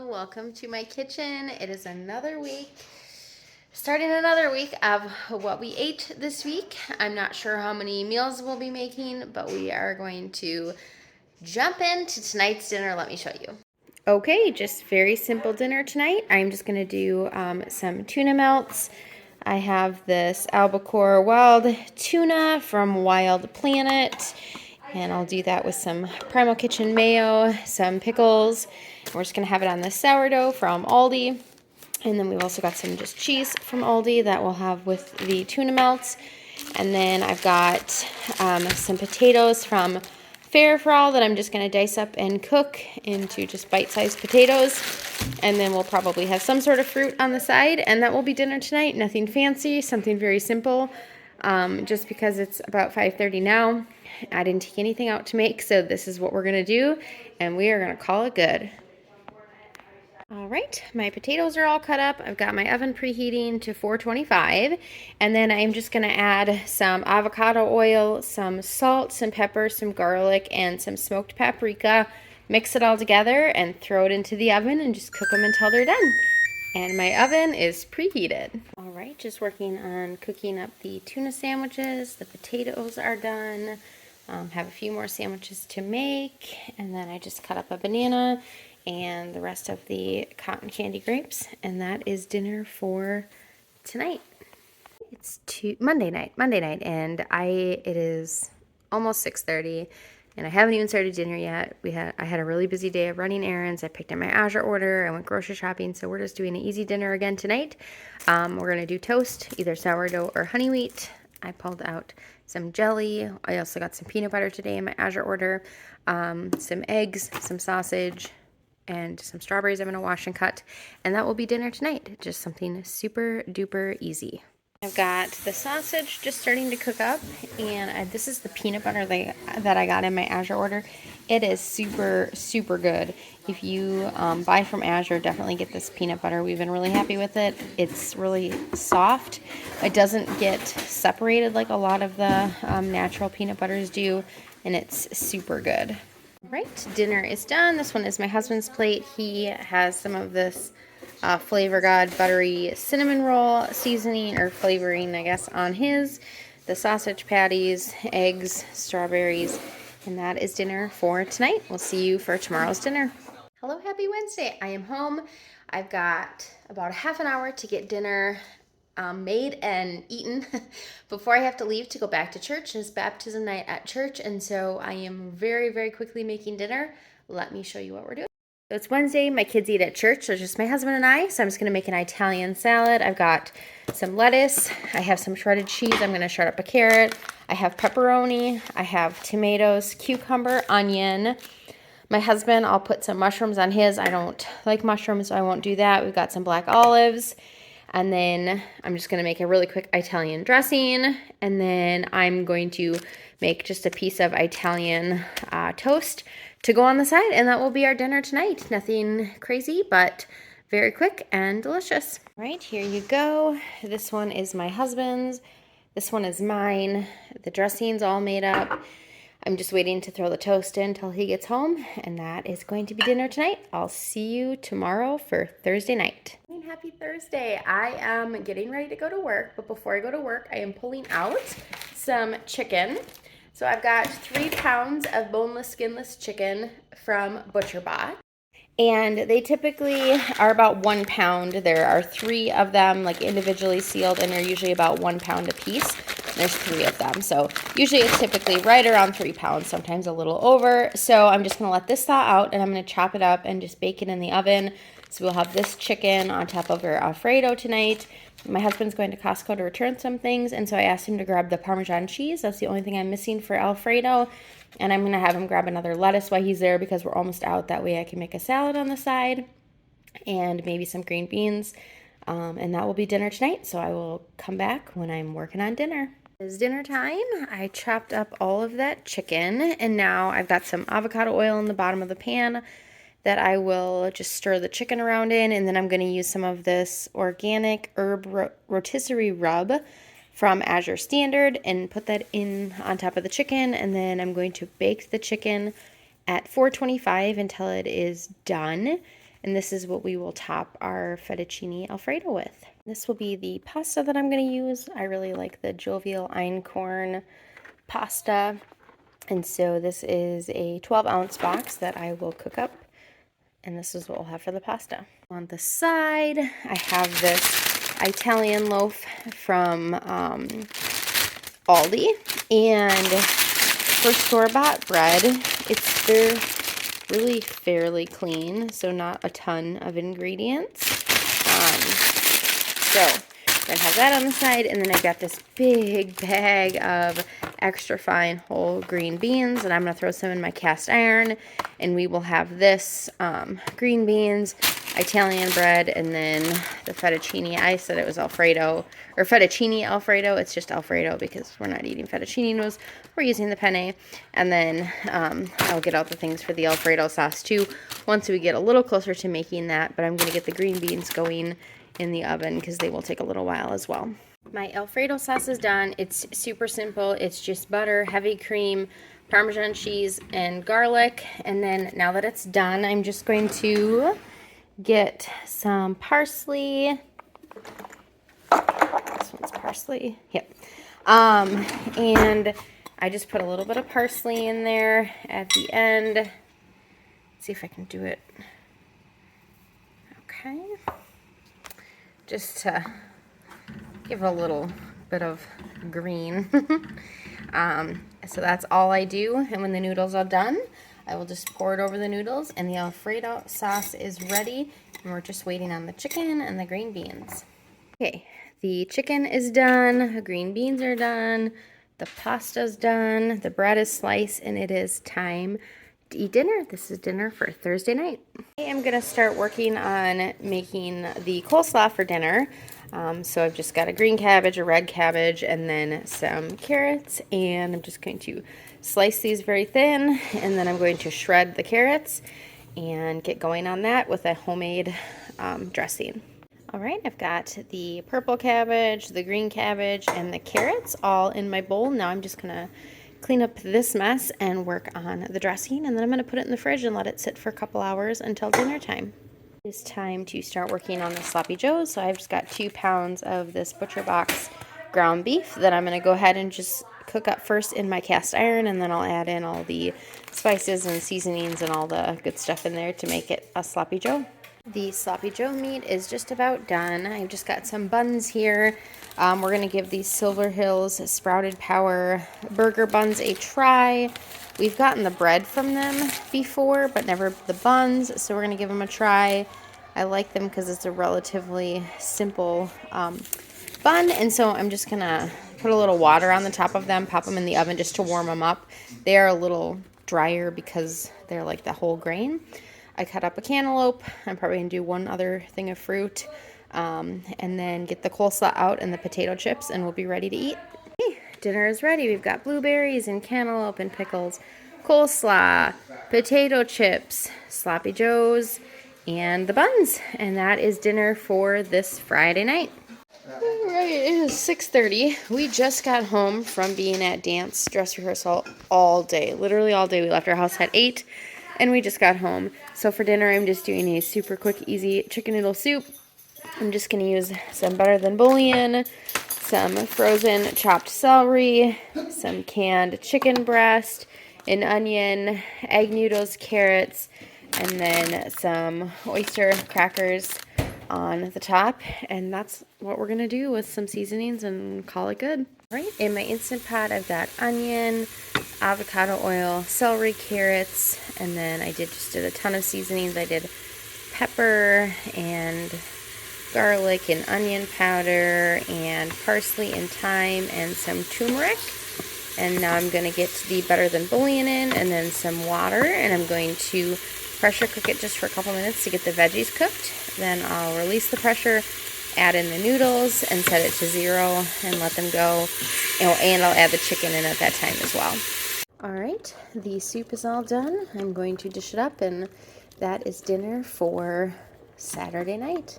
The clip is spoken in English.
Welcome to my kitchen. It is another week, starting another week of what we ate this week. I'm not sure how many meals we'll be making, but we are going to jump into tonight's dinner. Let me show you. Okay, just very simple dinner tonight. I'm just going to do some tuna melts. I have this albacore wild tuna from Wild Planet, and I'll do that with some Primal Kitchen mayo, some pickles. We're just going to have it on this sourdough from Aldi. And then we've also got some just cheese from Aldi that we'll have with the tuna melts. And then I've got some potatoes from Fare for All that I'm just going to dice up and cook into just bite-sized potatoes. And then we'll probably have some sort of fruit on the side. And that will be dinner tonight. Nothing fancy, something very simple. Just because it's about 5:30 now. I didn't take anything out to make, so this is what we're going to do. And we are going to call it good. All right, my potatoes are all cut up. I've got my oven preheating to 425, and then I'm just gonna add some avocado oil, some salt, some pepper, some garlic, and some smoked paprika. Mix it all together and throw it into the oven and just cook them until they're done. And my oven is preheated. All right, just working on cooking up the tuna sandwiches. The potatoes are done. Have a few more sandwiches to make, and then I just cut up a banana and the rest of the cotton candy grapes, and that is dinner for tonight. It's Monday night, and it is almost 6:30, and I haven't even started dinner yet. I had a really busy day of running errands. I picked up my Azure order. I went grocery shopping, so we're just doing an easy dinner again tonight. We're gonna do toast, either sourdough or honey wheat. I pulled out some jelly. I also got some peanut butter today in my Azure order, some eggs, some sausage, and some strawberries I'm going to wash and cut. And that will be dinner tonight. Just something super duper easy. I've got the sausage just starting to cook up, and this is the peanut butter that I got in my Azure order. It is super, super good. If you buy from Azure, definitely get this peanut butter. We've been really happy with it. It's really soft. It doesn't get separated like a lot of the natural peanut butters do, and it's super good. All right, dinner is done. This one is my husband's plate. He has some of this Flavor God buttery cinnamon roll seasoning or flavoring, I guess, on his. The sausage patties, eggs, strawberries, and that is dinner for tonight. We'll see you for tomorrow's dinner. Hello, happy Wednesday. I am home. I've got about a half an hour to get dinner made and eaten before I have to leave to go back to church. It's baptism night at church, and so I am very, very quickly making dinner. Let me show you what we're doing. So it's Wednesday. My kids eat at church, so it's just my husband and I. So I'm just going to make an Italian salad. I've got some lettuce. I have some shredded cheese. I'm going to shred up a carrot. I have pepperoni. I have tomatoes, cucumber, onion. My husband, I'll put some mushrooms on his. I don't like mushrooms, so I won't do that. We've got some black olives. And then I'm just going to make a really quick Italian dressing. And then I'm going to make just a piece of Italian toast to go on the side. And that will be our dinner tonight. Nothing crazy, but very quick and delicious. All right, here you go. This one is my husband's. This one is mine. The dressing's all made up. I'm just waiting to throw the toast in until he gets home, and that is going to be dinner tonight. I'll see you tomorrow for Thursday night. Happy Thursday. I am getting ready to go to work, but before I go to work, I am pulling out some chicken. So I've got 3 pounds of boneless, skinless chicken from ButcherBot. And they typically are about 1 pound. There are 3 of them, like individually sealed, and they're usually about 1 pound a piece. There's 3 of them. So usually it's typically right around 3 pounds, sometimes a little over. So I'm just going to let this thaw out, and I'm going to chop it up and just bake it in the oven. So we'll have this chicken on top of our Alfredo tonight. My husband's going to Costco to return some things, and so I asked him to grab the Parmesan cheese. That's the only thing I'm missing for Alfredo. And I'm going to have him grab another lettuce while he's there because we're almost out. That way I can make a salad on the side and maybe some green beans. And that will be dinner tonight. So I will come back when I'm working on dinner. It's dinner time. I chopped up all of that chicken, and now I've got some avocado oil in the bottom of the pan that I will just stir the chicken around in, and then I'm going to use some of this organic herb rotisserie rub from Azure Standard and put that in on top of the chicken, and then I'm going to bake the chicken at 425 until it is done. And And this is what we will top our fettuccine Alfredo with. This will be the pasta that I'm going to use. I really like the Jovial Einkorn pasta. And so this is a 12-ounce box that I will cook up. And this is what we'll have for the pasta. On the side, I have this Italian loaf from Aldi. And for store-bought bread, they're really fairly clean, so not a ton of ingredients. So we're gonna have that on the side, and then I've got this big bag of extra fine whole green beans, and I'm gonna throw some in my cast iron, and we will have this green beans, Italian bread, and then the fettuccine. I said it was Alfredo, or fettuccine Alfredo. It's just Alfredo because we're not eating fettuccine noodles. We're using the penne. And then I'll get out the things for the Alfredo sauce too once we get a little closer to making that. But I'm going to get the green beans going in the oven because they will take a little while as well. My Alfredo sauce is done. It's super simple. It's just butter, heavy cream, Parmesan cheese, and garlic. And then now that it's done, I'm just going to get some parsley. This one's parsley. Yep. And I just put a little bit of parsley in there at the end. Let's see if I can do it. Okay. Just to give a little bit of green. So that's all I do. And when the noodles are done, I will just pour it over the noodles, and the Alfredo sauce is ready, and we're just waiting on the chicken and the green beans. Okay, the chicken is done, the green beans are done, the pasta's done, the bread is sliced, and it is time to eat dinner. This is dinner for Thursday night. I am going to start working on making the coleslaw for dinner. So I've just got a green cabbage, a red cabbage, and then some carrots, and I'm just going to slice these very thin, and then I'm going to shred the carrots and get going on that with a homemade dressing. All right, I've got the purple cabbage, the green cabbage, and the carrots all in my bowl. Now I'm just gonna clean up this mess and work on the dressing, and then I'm gonna put it in the fridge and let it sit for a couple hours until dinner time. It's time to start working on the sloppy joes. So I've just got 2 pounds of this Butcher Box ground beef that I'm gonna go ahead and just cook up first in my cast iron, and then I'll add in all the spices and seasonings and all the good stuff in there to make it a sloppy joe. The sloppy joe meat is just about done. I've just got some buns here. We're going to give these Silver Hills Sprouted Power burger buns a try. We've gotten the bread from them before, but never the buns, so we're going to give them a try. I like them because it's a relatively simple bun, and so I'm just going to put a little water on the top of them, pop them in the oven just to warm them up. They are a little drier because they're like the whole grain. I cut up a cantaloupe. I'm probably going to do one other thing of fruit, and then get the coleslaw out and the potato chips, and we'll be ready to eat. Okay, dinner is ready. We've got blueberries and cantaloupe and pickles, coleslaw, potato chips, sloppy joes, and the buns. And that is dinner for this Friday night. Alright, it is 6:30. We just got home from being at dance dress rehearsal all day. Literally all day. We left our house at 8, and we just got home. So for dinner, I'm just doing a super quick, easy chicken noodle soup. I'm just going to use some Better Than Bouillon, some frozen chopped celery, some canned chicken breast, an onion, egg noodles, carrots, and then some oyster crackers on the top. And that's what we're going to do with some seasonings and call it good. All right, in my Instant Pot, I've got onion, avocado oil, celery, carrots, and then I just did a ton of seasonings. I did pepper and garlic and onion powder and parsley and thyme and some turmeric. And now I'm going to get the Better Than Bouillon in, and then some water, and I'm going to pressure cook it just for a couple minutes to get the veggies cooked. Then I'll release the pressure, add in the noodles, and set it to 0 and let them go. And I'll add the chicken in at that time as well. Alright, the soup is all done. I'm going to dish it up, and that is dinner for Saturday night.